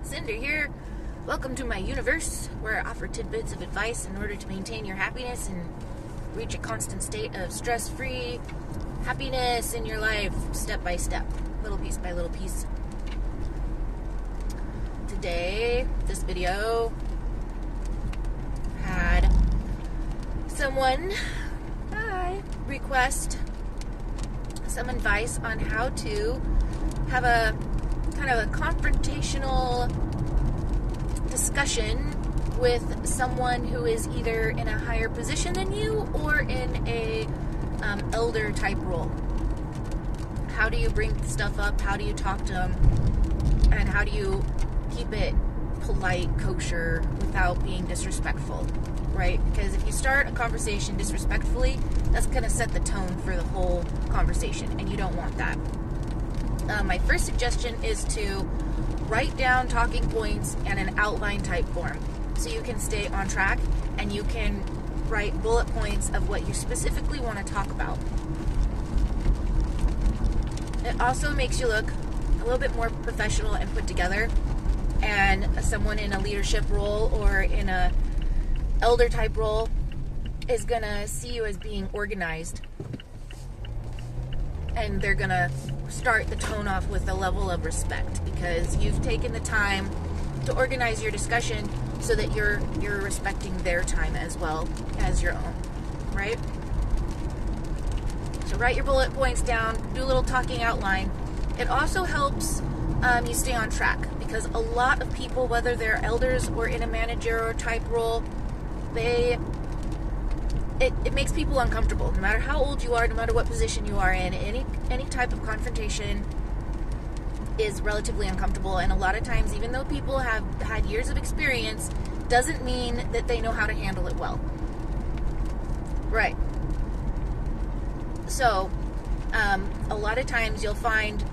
Cinder here. Welcome to my universe, where I offer tidbits of advice in order to maintain your happiness and reach a constant state of stress-free happiness in your life, step by step, little piece by little piece. Today, this video had someone request some advice on how to have a kind of a confrontational discussion with someone who is either in a higher position than you or in a elder type role. How do you bring stuff up? How do you talk to them? And how do you keep it polite, kosher, without being disrespectful, right? Because if you start a conversation disrespectfully, that's going to set the tone for the whole conversation, and you don't want that. My first suggestion is to write down talking points in an outline type form so you can stay on track and you can write bullet points of what you specifically want to talk about. It also makes you look a little bit more professional and put together, and someone in a leadership role or in a elder type role is gonna see you as being organized, and they're gonna start the tone off with a level of respect because you've taken the time to organize your discussion so that you're respecting their time as well as your own, right? So write your bullet points down, do a little talking outline. It also helps you stay on track because a lot of people, whether they're elders or in a manager type role, it makes people uncomfortable. No matter how old you are, no matter what position you are in, any type of confrontation is relatively uncomfortable. And a lot of times, even though people have had years of experience, doesn't mean that they know how to handle it well. Right. So, a lot of times you'll find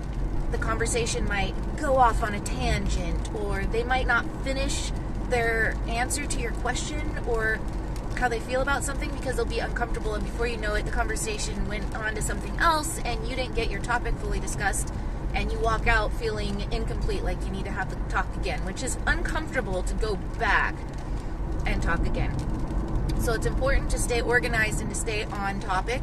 the conversation might go off on a tangent, or they might not finish their answer to your question or how they feel about something because they'll be uncomfortable, and before you know it, the conversation went on to something else and you didn't get your topic fully discussed, and you walk out feeling incomplete, like you need to have the talk again, which is uncomfortable to go back and talk again. So it's important to stay organized and to stay on topic.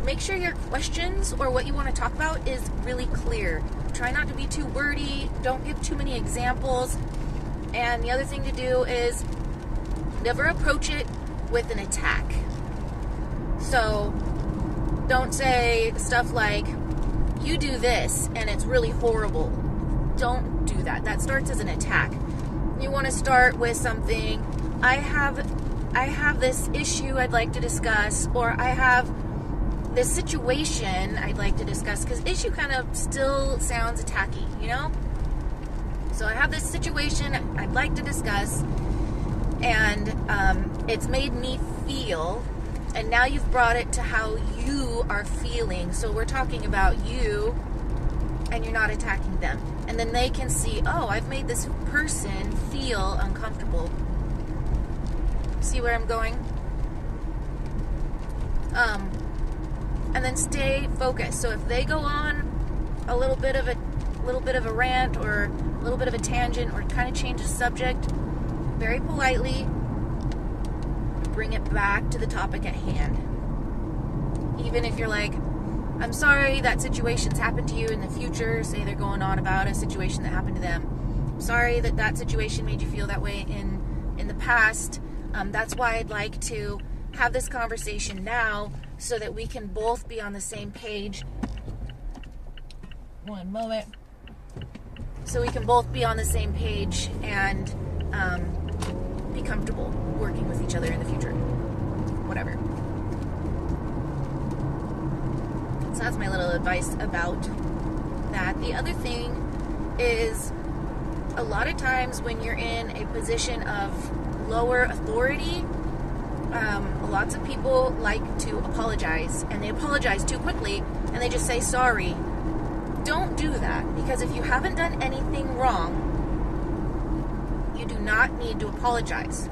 Make sure your questions or what you want to talk about is really clear. Try not to be too wordy. Don't give too many examples. And the other thing to do is never approach it with an attack. So don't say stuff like, you do this and it's really horrible. Don't do that. That starts as an attack. You want to start with something, I have this issue I'd like to discuss, or I have this situation I'd like to discuss, because issue kind of still sounds attacky, you know? So I have this situation I'd like to discuss, and it's made me feel, and now you've brought it to how you are feeling. So we're talking about you, and you're not attacking them. And then they can see, oh, I've made this person feel uncomfortable. See where I'm going? And then stay focused. So if they go on a little bit of a rant or a little bit of a tangent or kind of change the subject, very politely bring it back to the topic at hand. Even if you're like, I'm sorry that situation's happened to you in the future, say they're going on about a situation that happened to them. I'm sorry that situation made you feel that way in the past. That's why I'd like to have this conversation now so that we can both be on the same page. One moment. So we can both be on the same page and be comfortable working with each other in the future. Whatever. So that's my little advice about that. The other thing is, a lot of times when you're in a position of lower authority, lots of people like to apologize, and they apologize too quickly, and they just say sorry. Don't do that, because if you haven't done anything wrong, you do not need to apologize.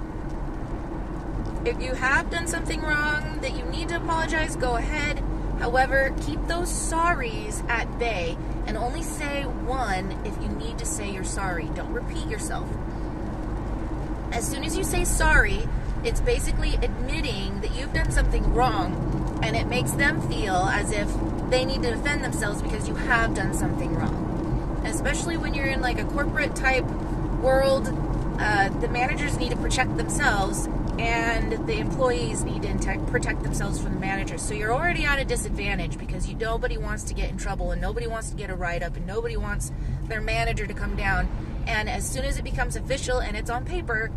If you have done something wrong that you need to apologize, go ahead. However, keep those sorries at bay and only say one if you need to say you're sorry. Don't repeat yourself. As soon as you say sorry, it's basically admitting that you've done something wrong, and it makes them feel as if they need to defend themselves because you have done something wrong. Especially when you're in like a corporate type world, the managers need to protect themselves and the employees need to protect themselves from the managers. So you're already at a disadvantage because nobody wants to get in trouble and nobody wants to get a write-up and nobody wants their manager to come down. And as soon as it becomes official and it's on paper,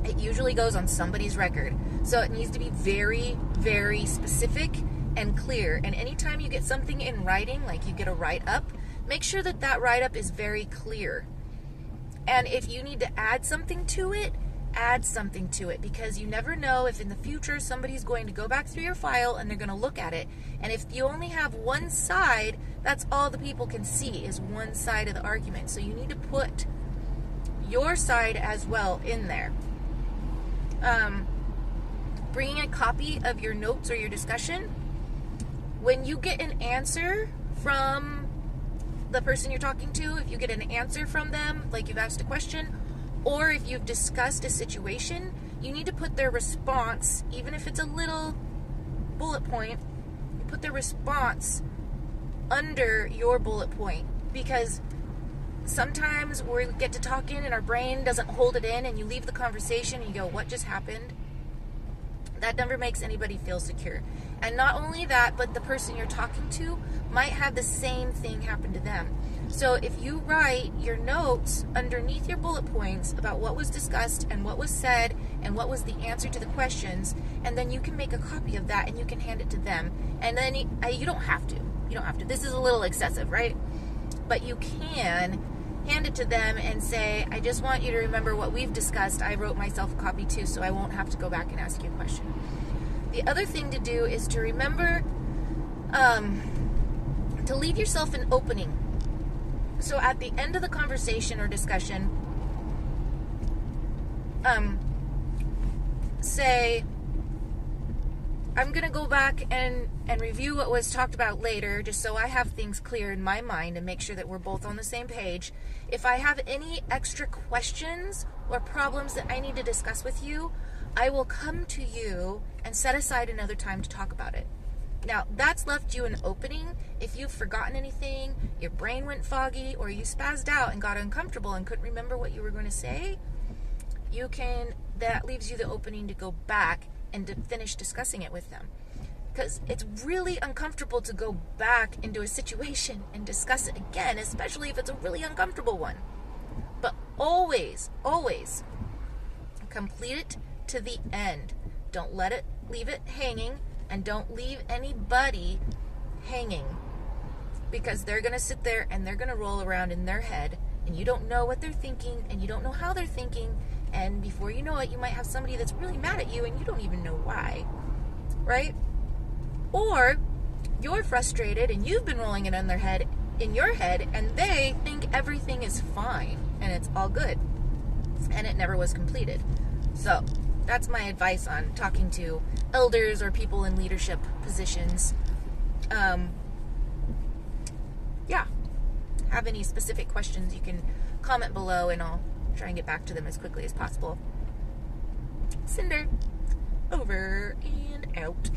it usually goes on somebody's record. So it needs to be very, very specific and clear. And anytime you get something in writing, like you get a write-up, make sure that that write-up is very clear. And if you need to add something to it, add something to it, because you never know if in the future somebody's going to go back through your file and they're going to look at it. And if you only have one side, that's all the people can see is one side of the argument. So you need to put your side as well in there. Bringing a copy of your notes or your discussion. When you get an answer from the person you're talking to, if you get an answer from them, like you've asked a question, or if you've discussed a situation, you need to put their response, even if it's a little bullet point, you put their response under your bullet point, because sometimes we get to talking and our brain doesn't hold it in and you leave the conversation and you go, what just happened? That never makes anybody feel secure. And not only that, but the person you're talking to might have the same thing happen to them. So if you write your notes underneath your bullet points about what was discussed and what was said and what was the answer to the questions, and then you can make a copy of that and you can hand it to them. And then you don't have to. You don't have to. This is a little excessive, right? But you can hand it to them and say, I just want you to remember what we've discussed. I wrote myself a copy too, so I won't have to go back and ask you a question. The other thing to do is to remember to leave yourself an opening. So at the end of the conversation or discussion, say, I'm going to go back and review what was talked about later, just so I have things clear in my mind and make sure that we're both on the same page. If I have any extra questions or problems that I need to discuss with you, I will come to you and set aside another time to talk about it. Now, that's left you an opening. If you've forgotten anything, your brain went foggy, or you spazzed out and got uncomfortable and couldn't remember what you were going to say, that leaves you the opening to go back and to finish discussing it with them. Because it's really uncomfortable to go back into a situation and discuss it again, especially if it's a really uncomfortable one. But always, always complete it to the end. Don't leave it hanging, and don't leave anybody hanging, because they're going to sit there and they're going to roll around in their head, and you don't know what they're thinking and you don't know how they're thinking, and before you know it, you might have somebody that's really mad at you and you don't even know why, right? Or you're frustrated and you've been rolling it in your head, and they think everything is fine and it's all good and it never was completed. So that's my advice on talking to elders or people in leadership positions. Have any specific questions, you can comment below and I'll try and get back to them as quickly as possible. Cinder, over and out.